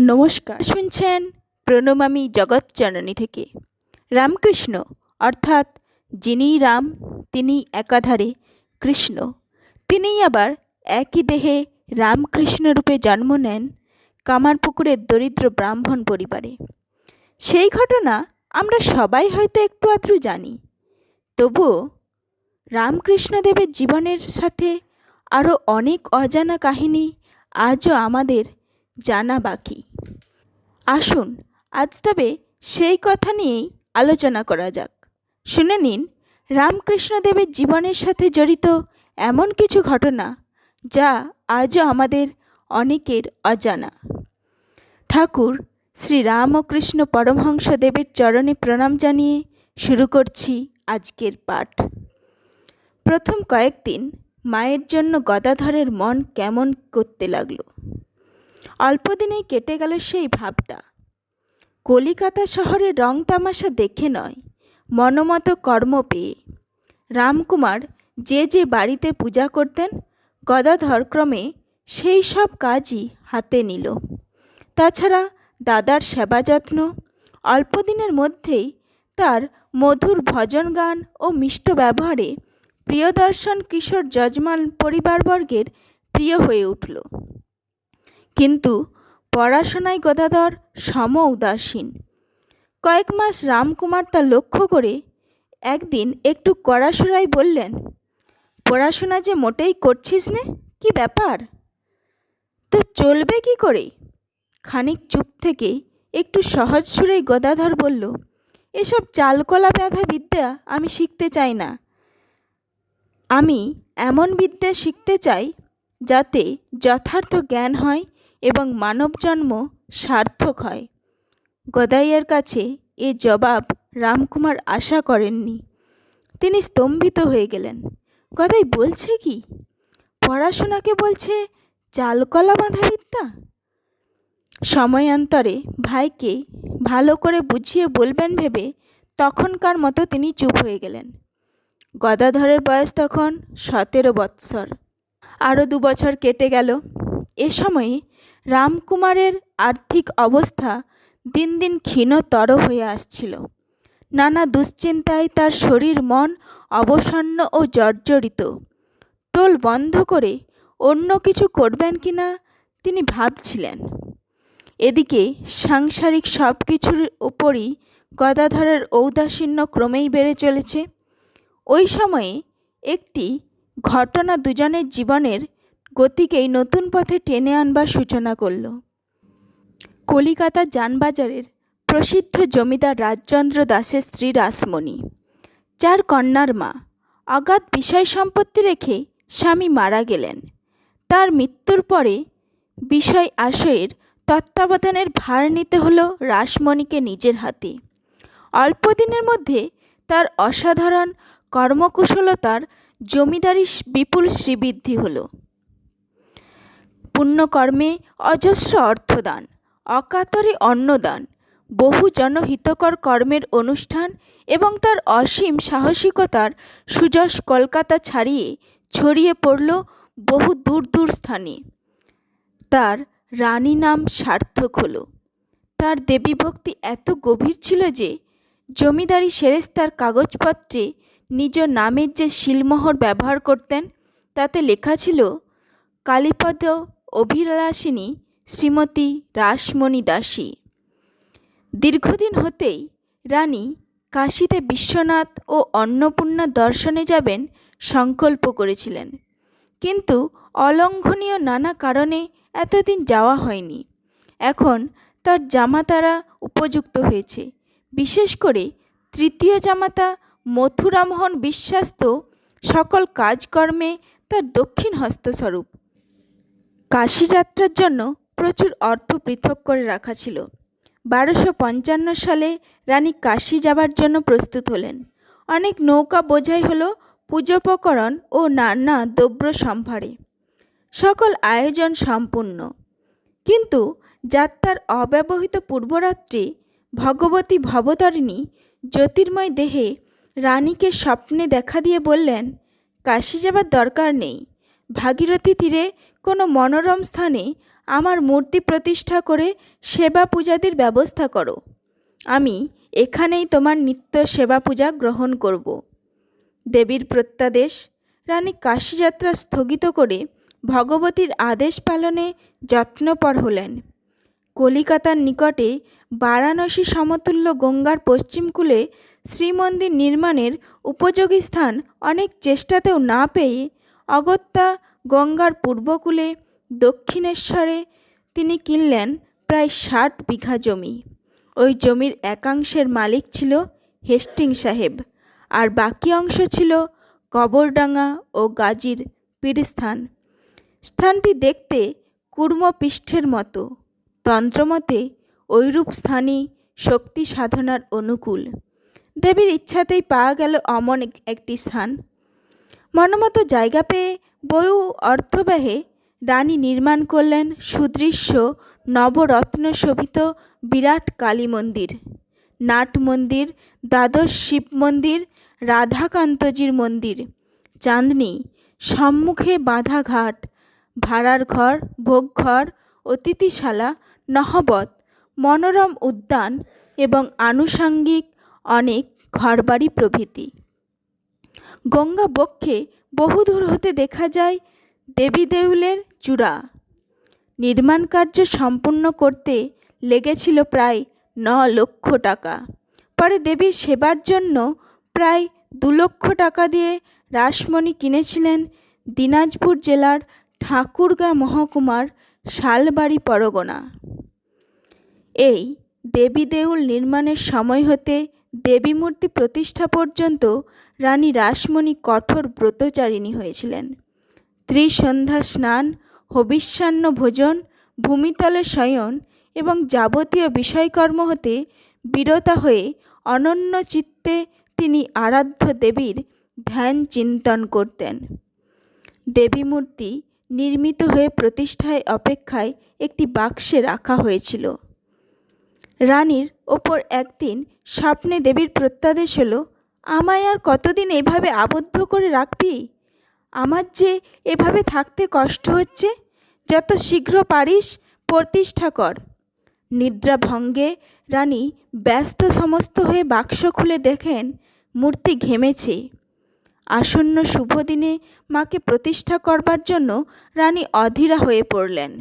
নমস্কার, শুনছেন প্রণমামী জগৎজননী থেকে। রামকৃষ্ণ অর্থাৎ যিনিই রাম তিনিই একাধারে কৃষ্ণ, তিনিই আবার একই দেহে রামকৃষ্ণ রূপে জন্ম নেন কামারপুকুরের দরিদ্র ব্রাহ্মণ পরিবারে। সেই ঘটনা আমরা সবাই হয়তো একটু আধটু জানি, তবুও রামকৃষ্ণদেবের জীবনের সাথে আরও অনেক অজানা কাহিনী আজও আমাদের জানা বাকি। আসুন আজ তবে সেই কথা নিয়েই আলোচনা করা যাক। শুনে নিন রামকৃষ্ণদেবের জীবনের সাথে জড়িত এমন কিছু ঘটনা যা আজও আমাদের অনেকের অজানা। ঠাকুর শ্রী রামকৃষ্ণ পরমহংসদেবের চরণে প্রণাম জানিয়ে শুরু করছি আজকের পাঠ। প্রথম কয়েকদিন মায়ের জন্য গদাধরের মন কেমন করতে লাগলো। অল্পদিনেই কেটে গেল সেই ভাবটা। কলিকাতা শহরের রং তামাশা দেখে নয়, মনমতো কর্ম পেয়ে। রামকুমার যে বাড়িতে পূজা করতেন, গদাধর ক্রমে সেই সব কাজই হাতে নিল। তাছাড়া দাদার সেবা যত্ন, অল্পদিনের মধ্যেই তার মধুর ভজন গান ও মিষ্ট ব্যবহারে প্রিয়দর্শন কিশোর যজমান পরিবারবর্গের প্রিয় হয়ে উঠল। কিন্তু পড়াশোনায় গদাধর সম উদাসীন। কয়েক মাস রামকুমার তা লক্ষ্য করে একদিন একটু কড়াসুরাই বললেন, পড়াশোনা যে মোটেই করছিস নে, কি ব্যাপার? তো চলবে কি করে? খানিক চুপ থেকে একটু সহজ সুরেই গদাধর বলল, এসব চালকলা বাঁধা বিদ্যা আমি শিখতে চাই না। আমি এমন বিদ্যা শিখতে চাই যাতে যথার্থ জ্ঞান হয় এবং মানব জন্ম সার্থক হয়। গদাইয়ের কাছে এ জবাব রামকুমার আশা করেননি। তিনি স্তম্ভিত হয়ে গেলেন। গদাই বলছে কি? পড়াশোনাকে বলছে চালকলা বাঁধা বিদ্যা? সময়ান্তরে ভাইকে ভালো করে বুঝিয়ে বলবেন ভেবে তখনকার মতো তিনি চুপ হয়ে গেলেন। গদাধরের বয়স তখন 17 বৎসর। আরও 2 বছর কেটে গেল। এ সময়ে রামকুমারের আর্থিক অবস্থা দিন দিন ক্ষীণতর হয়ে আসছিল। নানা দুশ্চিন্তায় তার শরীর মন অবসন্ন ও জর্জরিত। টোল বন্ধ করে অন্য কিছু করবেন কিনা তিনি ভাবছিলেন। এদিকে সাংসারিক সব কিছুর ওপরই গদাধরের ঔদাসীন্য ক্রমেই বেড়ে চলেছে। ওই সময়ে একটি ঘটনা দুজনের জীবনের গতিকেই নতুন পথে টেনে আনবার সূচনা করল। কলিকাতা যানবাজারের প্রসিদ্ধ জমিদার রাজচন্দ্র দাসের স্ত্রী রাসমণি, 4 কন্যার মা, অগাধ বিষয় সম্পত্তি রেখে স্বামী মারা গেলেন। তার মৃত্যুর পরে বিষয় আশয়ের তত্ত্বাবধানের ভার নিতে হলো রাসমণিকে নিজের হাতে। অল্পদিনের মধ্যে তার অসাধারণ কর্মকুশলতার জমিদারি বিপুল শ্রীবৃদ্ধি হলো। পুণ্যকর্মে অজস্র অর্থদান, অকাতরে অন্নদান, বহু জনহিতকর কর্মের অনুষ্ঠান এবং তার অসীম সাহসিকতার সুযশ কলকাতা ছাড়িয়ে ছড়িয়ে পড়ল বহু দূর দূর স্থানে। তার রানী নাম সার্থক হলো। তার দেবীভক্তি এত গভীর ছিল যে জমিদারি সেরেস্তার কাগজপত্রে নিজ নামের যে শিলমোহর ব্যবহার করতেন তাতে লেখা ছিল, কালীপদ অভিলাষিনী শ্রীমতী রাসমণি দাসী। দীর্ঘদিন হতেই রানী কাশীতে বিশ্বনাথ ও অন্নপূর্ণা দর্শনে যাবেন সংকল্প করেছিলেন, কিন্তু অলঙ্ঘনীয় নানা কারণে এতদিন যাওয়া হয়নি। এখন তার জামাতারা উপযুক্ত হয়েছে। বিশেষ করে তৃতীয় জামাতা মথুরামোহন বিশ্বাস তো সকল কাজকর্মে তার দক্ষিণ হস্তস্বরূপ। কাশী যাত্রার জন্য প্রচুর অর্থ পৃথক করে রাখা ছিল। 1255 সালে রানী কাশী যাবার জন্য প্রস্তুত হলেন। অনেক নৌকা বোঝাই হলো পূজোপকরণ ও নানা দ্রব্য সম্ভারে। সকল আয়োজন সম্পূর্ণ, কিন্তু যাত্রার অব্যবহিত পূর্বরাত্রে ভগবতী ভবতারিণী জ্যোতির্ময় দেহে রানীকে স্বপ্নে দেখা দিয়ে বললেন, কাশী যাবার দরকার নেই। ভাগীরথী তীরে কোনো মনোরম স্থানে আমার মূর্তি প্রতিষ্ঠা করে সেবা পূজাদির ব্যবস্থা করো। আমি এখানেই তোমার নিত্য সেবা পূজা গ্রহণ করব। দেবীর প্রত্যাদেশ। রানী কাশীযাত্রা স্থগিত করে ভগবতীর আদেশ পালনে যত্নপর হলেন। কলিকাতার নিকটে বারাণসী সমতুল্য গঙ্গার পশ্চিমকূলে শ্রীমন্দির নির্মাণের উপযোগী স্থান অনেক চেষ্টাতেও না পেয়ে অগত্যা গঙ্গার পূর্বকূলে দক্ষিণেশ্বরে তিনি কিনলেন প্রায় 60 বিঘা জমি। ওই জমির একাংশের মালিক ছিল হেস্টিং সাহেব, আর বাকি অংশ ছিল কবরডাঙ্গা ও গাজীর পীরস্থান। স্থানটি দেখতে কুর্মপৃষ্ঠের মতো। তন্ত্রমতে ঐরূপ স্থানই শক্তি সাধনার অনুকূল। দেবীর ইচ্ছাতেই পাওয়া গেল অমন একটি স্থান। মনমতো জায়গা পেয়ে বহু অর্থব্যয়ে রানী নির্মাণ করলেন সুদৃশ্য নবরত্ন শোভিত বিরাট কালী মন্দির, নাট মন্দির, দ্বাদশ শিব মন্দির, রাধাকান্তজির মন্দির, চাঁদনী, সম্মুখে বাঁধা ঘাট, ভাড়ার ঘর, ভোগঘর, অতিথিশালা, নহবত, মনোরম উদ্যান এবং আনুষাঙ্গিক অনেক ঘরবাড়ি প্রভৃতি। গঙ্গা বক্ষে বহুদূর হতে দেখা যায় দেবী দেউলের চূড়া। নির্মাণ কার্য সম্পূর্ণ করতে লেগেছিল প্রায় 9 লক্ষ টাকা। পরে দেবীর সেবার জন্য প্রায় 2 লক্ষ টাকা দিয়ে রাসমণি কিনেছিলেন দিনাজপুর জেলার ঠাকুরগাঁ মহকুমার শালবাড়ি পরগনা। এই দেবী দেউল নির্মাণের সময় হতে দেবী মূর্তি প্রতিষ্ঠা পর্যন্ত রানী রাসমণি কঠোর ব্রতচারিণী হয়েছিলেন। ত্রিসন্ধ্যা স্নান, হবিষ্যান্ন ভোজন, ভূমিতলে শয়ন এবং যাবতীয় বিষয়কর্ম হতে বিরতা হয়ে অনন্য চিত্তে তিনি আরাধ্য দেবীর ধ্যান চিন্তন করতেন। দেবী মূর্তি নির্মিত হয়ে প্রতিষ্ঠায় অপেক্ষায় একটি বাক্সে রাখা হয়েছিল। রানীর ওপর একদিন স্বপ্নে দেবীর প্রত্যাদেশ হলো, আমায় আর কতদিন এভাবে আবদ্ধ করে রাখবি? আমার যে এভাবে থাকতে কষ্ট হচ্ছে, যত শীঘ্র পারিস প্রতিষ্ঠা কর। নিদ্রাভঙ্গে রানী ব্যস্ত সমস্ত হয়ে বাক্স খুলে দেখেন মূর্তি ঘেমেছে। আসন্ন শুভ দিনে মাকে প্রতিষ্ঠা করবার জন্য রানী অধীরা হয়ে পড়লেন।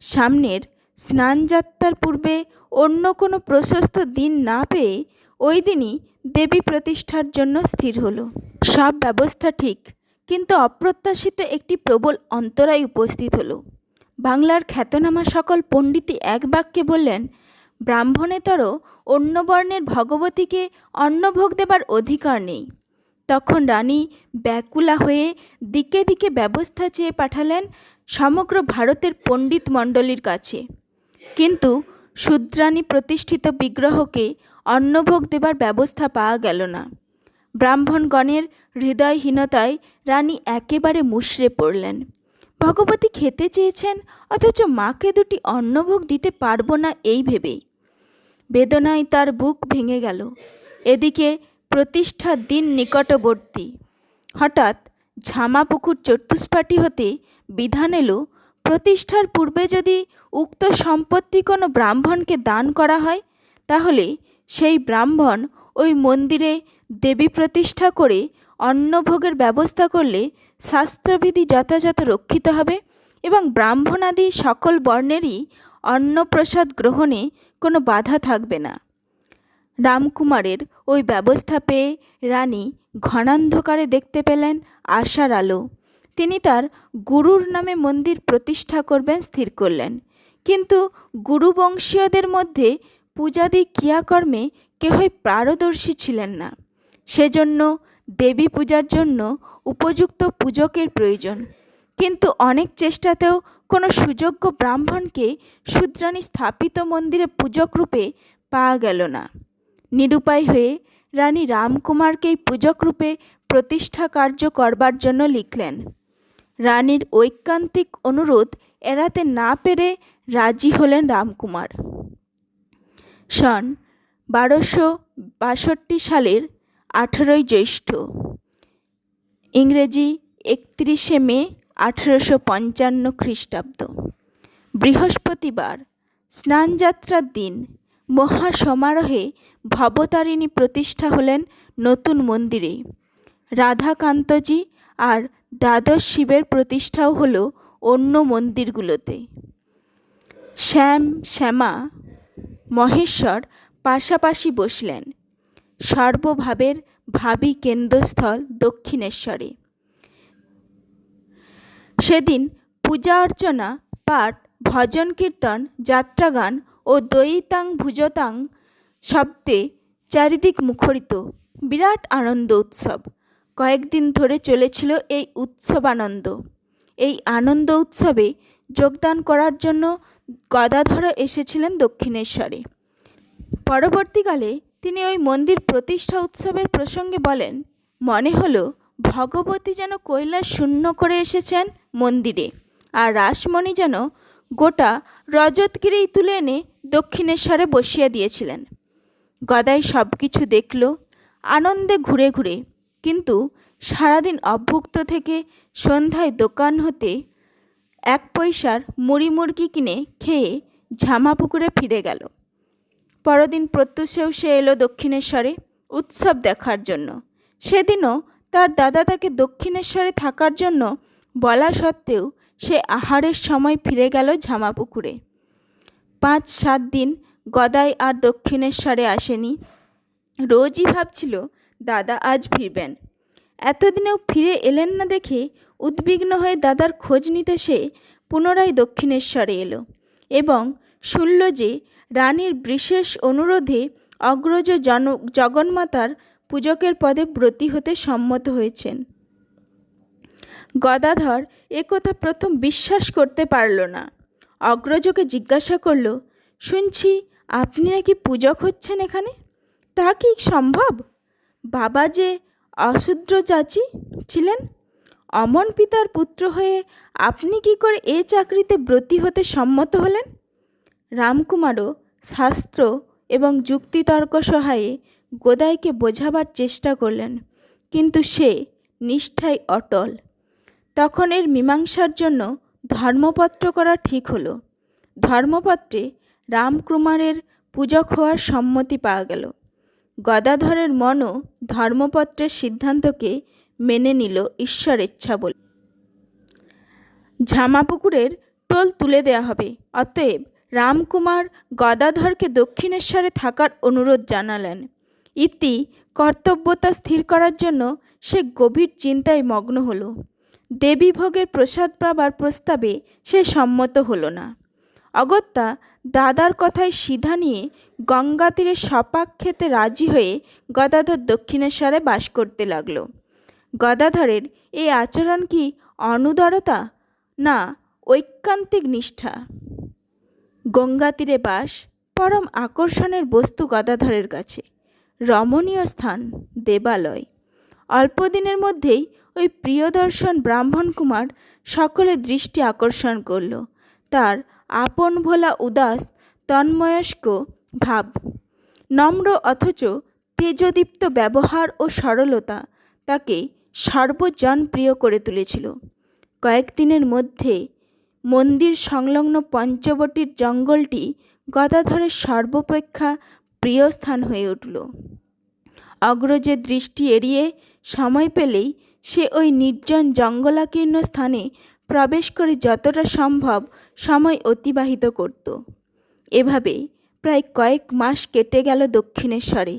সামনের স্নানযাত্রার পূর্বে অন্য কোনো প্রশস্ত দিন না পেয়ে ওই দিনই দেবী প্রতিষ্ঠার জন্য স্থির হলো। সব ব্যবস্থা ঠিক, কিন্তু অপ্রত্যাশিত একটি প্রবল অন্তরায় উপস্থিত হলো। বাংলার খ্যাতনামা সকল পণ্ডিতই এক বাক্যে বললেন, ব্রাহ্মণেতর অন্য বর্ণের ভগবতীকে অন্নভোগ দেবার অধিকার নেই। তখন রানী ব্যাকুলা হয়ে দিকে দিকে ব্যবস্থা চেয়ে পাঠালেন সমগ্র ভারতের পণ্ডিত মণ্ডলীর কাছে, কিন্তু শূদ্রাণী প্রতিষ্ঠিত বিগ্রহকে অন্নভোগ দেবার ব্যবস্থা পাওয়া গেল না। ব্রাহ্মণগণের হৃদয়হীনতায় রানী একেবারে মুষড়ে পড়লেন। ভগবতী খেতে চেয়েছেন, অথচ মাকে 2টি অন্নভোগ দিতে পারবো না এই ভেবেই বেদনায় তার বুক ভেঙে গেল। এদিকে প্রতিষ্ঠার দিন নিকটবর্তী। হঠাৎ ঝামাপুকুর চতুষ্পাটি হতে বিধান এলো, প্রতিষ্ঠার পূর্বে যদি উক্ত সম্পত্তি কোনো ব্রাহ্মণকে দান করা হয়, তাহলে সেই ব্রাহ্মণ ওই মন্দিরে দেবী প্রতিষ্ঠা করে অন্নভোগের ব্যবস্থা করলে শাস্ত্রবিধি যথাযথ রক্ষিত হবে এবং ব্রাহ্মণাদি সকল বর্ণেরই অন্নপ্রসাদ গ্রহণে কোনো বাধা থাকবে না। রামকুমারের ওই ব্যবস্থা পেয়ে রানী ঘনান্ধকারে দেখতে পেলেন আশার আলো। তিনি তার গুরুর নামে মন্দির প্রতিষ্ঠা করবেন স্থির করলেন, কিন্তু গুরুবংশীয়দের মধ্যে পূজাদি ক্রিয়াকর্মে কেহই পারদর্শী ছিলেন না। সেজন্য দেবী পূজার জন্য উপযুক্ত পূজকের প্রয়োজন, কিন্তু অনেক চেষ্টাতেও কোনো সুযোগ্য ব্রাহ্মণকে শূদ্রাণী স্থাপিত মন্দিরে পূজক রূপে পাওয়া গেল না। নিরুপায় হয়ে রানী রামকুমারকেই পূজক রূপে প্রতিষ্ঠা কার্য করবার জন্য লিখলেন। রানীর ঐকান্তিক অনুরোধ এড়াতে না পেরে রাজি হলেন রামকুমার। সন 1262 সালের 18 জ্যৈষ্ঠ, ইংরেজি 31 মে 1855 খ্রিস্টাব্দ, বৃহস্পতিবার স্নানযাত্রার দিন মহাসমারোহে ভবতারিণী প্রতিষ্ঠা হলেন নতুন মন্দিরে। রাধাকান্তজি আর দ্বাদশ শিবের প্রতিষ্ঠাও হলো অন্য মন্দিরগুলোতে। শ্যাম শ্যামা মহেশ্বর পাশাপাশি বসলেন সর্বভাবের ভাবী কেন্দ্রস্থল দক্ষিণেশ্বরে। সেদিন পূজা অর্চনা, পাঠ, ভজন কীর্তন, যাত্রাগান ও দয়িতাং ভুজতাং শব্দে চারিদিক মুখরিত বিরাট আনন্দ উৎসব। কয়েকদিন ধরে চলেছিল এই উৎসবানন্দ। এই আনন্দ উৎসবে যোগদান করার জন্য গদাধরও এসেছিলেন দক্ষিণেশ্বরে। পরবর্তীকালে তিনি ওই মন্দির প্রতিষ্ঠা উৎসবের প্রসঙ্গে বলেন, মনে হলো ভগবতী যেন কৈলাস শূন্য করে এসেছেন মন্দিরে, আর রাসমণি যেন গোটা রজতগিরি তুলে এনে দক্ষিণেশ্বরে বসিয়ে দিয়েছিলেন। গদাই সব কিছু দেখল আনন্দে ঘুরে ঘুরে, কিন্তু সারাদিন অভুক্ত থেকে সন্ধ্যায় দোকান হতে 1 পয়সার মুড়ি মুরগি কিনে খেয়ে ঝামাপুকুরে ফিরে গেল। পরদিন প্রত্যুষেও সে এলো দক্ষিণেশ্বরে উৎসব দেখার জন্য। সেদিনও তার দাদা তাকে দক্ষিণেশ্বরে থাকার জন্য বলা সত্ত্বেও সে আহারের সময় ফিরে গেল ঝামাপুকুরে। 5-7 দিন গদাই আর দক্ষিণেশ্বরে আসেনি। রোজই ভাবছিল দাদা আজ ফিরবেন। এতদিনেও ফিরে এলেন না দেখে উদ্বিগ্ন হয়ে দাদার খোঁজ নিতে সে পুনরায় দক্ষিণেশ্বরে এলো এবং শুনল যে রানীর বিশেষ অনুরোধে অগ্রজ জগন্মাতার পূজকের পদে ব্রতী হতে সম্মত হয়েছেন। গদাধর একথা প্রথম বিশ্বাস করতে পারল না। অগ্রজকে জিজ্ঞাসা করল, শুনছি আপনি নাকি পূজক হচ্ছেন এখানে, তা কি সম্ভব? বাবা যে অশূদ্র চাচি ছিলেন, অমন পিতার পুত্র হয়ে আপনি কি করে এ চাকরিতে ব্রতী হতে সম্মত হলেন? রামকুমারও শাস্ত্র এবং যুক্তিতর্ক সহায়ে গদাইকে বোঝাবার চেষ্টা করলেন, কিন্তু সে নিষ্ঠায় অটল। তখন এর মীমাংসার জন্য ধর্মপত্র করা ঠিক হলো। ধর্মপত্রে রামকুমারের পূজক হওয়ার সম্মতি পাওয়া গেল। গদাধরের মনও ধর্মপত্রের সিদ্ধান্তকে মেনে নিল ঈশ্বরেচ্ছা বলে। ঝামাপুকুরের টোল তুলে দেওয়া হবে। অতএব রামকুমার গদাধরকে দক্ষিণেশ্বরে থাকার অনুরোধ জানালেন। ইতি কর্তব্যতা স্থির করার জন্য সে গভীর চিন্তায় মগ্ন হল। দেবী ভোগের প্রসাদ পাবার প্রস্তাবে সে সম্মত হল না। অগত্যা দাদার কথায় সিধা নিয়ে গঙ্গা তীরে সপাক খেতে রাজি হয়ে গদাধর দক্ষিণেশ্বরে বাস করতে লাগল। গদাধরের এই আচরণ কি অনুদারতা, না ঐকান্তিক নিষ্ঠা? গঙ্গা তীরে বাস পরম আকর্ষণের বস্তু গদাধরের কাছে। রমণীয় স্থান, দেবালয়। অল্পদিনের মধ্যেই ওই প্রিয়দর্শন ব্রাহ্মণ কুমার সকলের দৃষ্টি আকর্ষণ করল। তার আপন ভোলা উদাস তন্ময়স্ক ভাব, নম্র অথচ তেজদীপ্ত ব্যবহার ও সরলতা তাকে সর্বজনপ্রিয় করে তুলেছিল। কয়েকদিনের মধ্যে মন্দির সংলগ্ন পঞ্চবটির জঙ্গলটি গদাধরের সর্বাপেক্ষা প্রিয় স্থান হয়ে উঠল। অগ্রজের দৃষ্টি এড়িয়ে সময় পেলেই সে ওই নির্জন জঙ্গলাকীর্ণ স্থানে প্রবেশ করে যতটা সম্ভব সময় অতিবাহিত করত। এভাবে প্রায় কয়েক মাস কেটে গেল দক্ষিণেশ্বরে।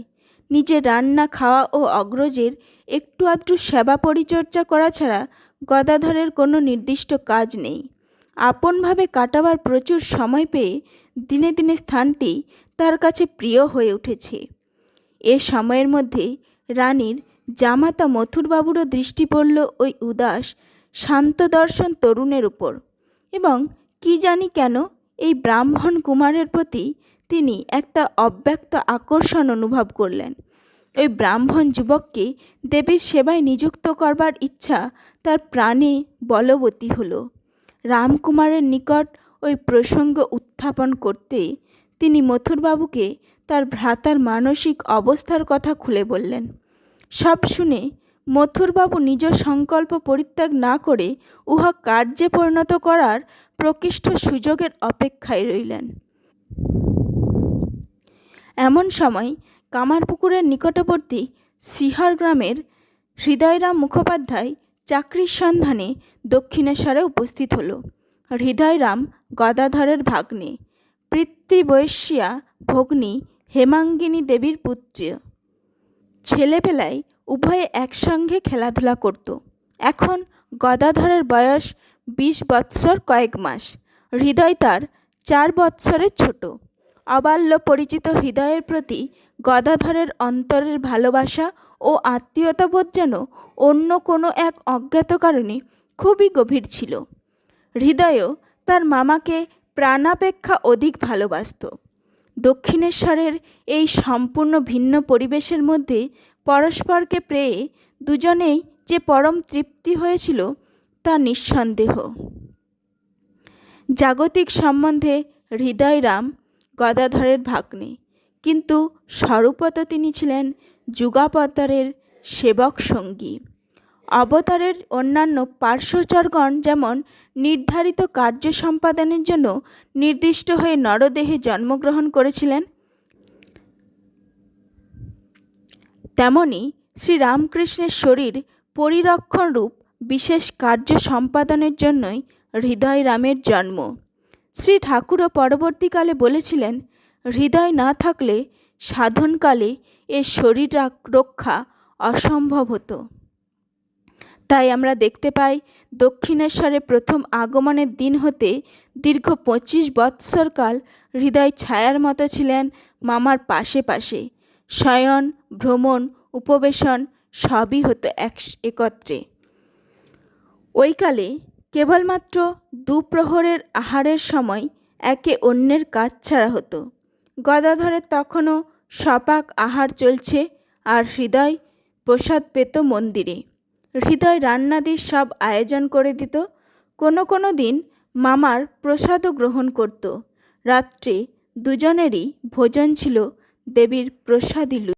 নিজের রান্না খাওয়া ও অগ্রজের একটু আধটু সেবা পরিচর্যা করা ছাড়া গদাধরের কোনো নির্দিষ্ট কাজ নেই। আপনভাবে কাটাবার প্রচুর সময় পেয়ে দিনে দিনে স্থানটি তার কাছে প্রিয় হয়ে উঠেছে। এ সময়ের মধ্যে রানীর জামাতা মথুরবাবুরও দৃষ্টি পড়ল ওই উদাস শান্তদর্শন তরুণের উপর, এবং কি জানি কেন এই ব্রাহ্মণ কুমারের প্রতি তিনি একটা অব্যক্ত আকর্ষণ অনুভব করলেন। ওই ব্রাহ্মণ যুবককে দেবীর সেবায় নিযুক্ত করবার ইচ্ছা তার প্রাণে বলবতী হলো। রামকুমারের নিকট ওই প্রসঙ্গ উত্থাপন করতে তিনি মথুরবাবুকে তার ভ্রাতার মানসিক অবস্থার কথা খুলে বললেন। সব শুনে মথুরবাবু নিজ সংকল্প পরিত্যাগ না করে উহা কার্যে পরিণত করার প্রকৃষ্ট সুযোগের অপেক্ষায় রইলেন। এমন সময় কামারপুকুরের নিকটবর্তী সিহার গ্রামের হৃদয়রাম মুখোপাধ্যায় চাকরির সন্ধানে দক্ষিণেশ্বরে উপস্থিত হল। হৃদয়রাম গদাধরের ভাগ্নে, পিতৃবয়স্যা ভগ্নী হেমাঙ্গিনী দেবীর পুত্র। ছেলেবেলায় উভয়ে একসঙ্গে খেলাধুলা করত। এখন গদাধরের বয়স 20 বৎসর কয়েক মাস, হৃদয় তার 4 বৎসরের ছোট। অবাল্য পরিচিত হৃদয়ের প্রতি গদাধরের অন্তরের ভালোবাসা ও আত্মীয়তাবোধ যেন অন্য কোনো এক অজ্ঞাত কারণে খুবই গভীর ছিল। হৃদয়ও তার মামাকে প্রাণাপেক্ষা অধিক ভালোবাসত। দক্ষিণেশ্বরের এই সম্পূর্ণ ভিন্ন পরিবেশের মধ্যে পরস্পরকে পেয়ে দুজনেই যে পরম তৃপ্তি হয়েছিল তা নিঃসন্দেহ। জাগতিক সম্বন্ধে হৃদয়রাম গদাধরের ভাগ্নে, কিন্তু স্বরূপত তিনি ছিলেন যুগাবতারের সেবক সঙ্গী। অবতারের অন্যান্য পার্শ্বচরগণ যেমন নির্ধারিত কার্য সম্পাদনের জন্য নির্দিষ্ট হয়ে নরদেহে জন্মগ্রহণ করেছিলেন, তেমনি শ্রীরামকৃষ্ণের শরীর পরিরক্ষণ রূপ বিশেষ কার্য সম্পাদনের জন্যই হৃদয়রামের জন্ম। শ্রী ঠাকুরও পরবর্তীকালে বলেছিলেন, হৃদয় না থাকলে সাধনকালে এ শরীর রক্ষা অসম্ভব হতো। তাই আমরা দেখতে পাই দক্ষিণেশ্বরে প্রথম আগমনের দিন হতে দীর্ঘ 25 বৎসরকাল হৃদয় ছায়ার মতো ছিলেন মামার পাশে পাশে। শয়ন, ভ্রমণ, উপবেশন সবই হতো একত্রে। ওই কালে কেবলমাত্র দুপ্রহরের আহারের সময় একে অন্যের কাজ ছাড়া হতো। গদাধরের তখনও সপাক আহার চলছে, আর হৃদয় প্রসাদ পেত মন্দিরে। হৃদয় রান্নাদির সব আয়োজন করে দিত। কোনো কোনো দিন মামার প্রসাদও গ্রহণ করত। রাত্রে দুজনেরই ভোজন ছিল দেবীর প্রসাদী।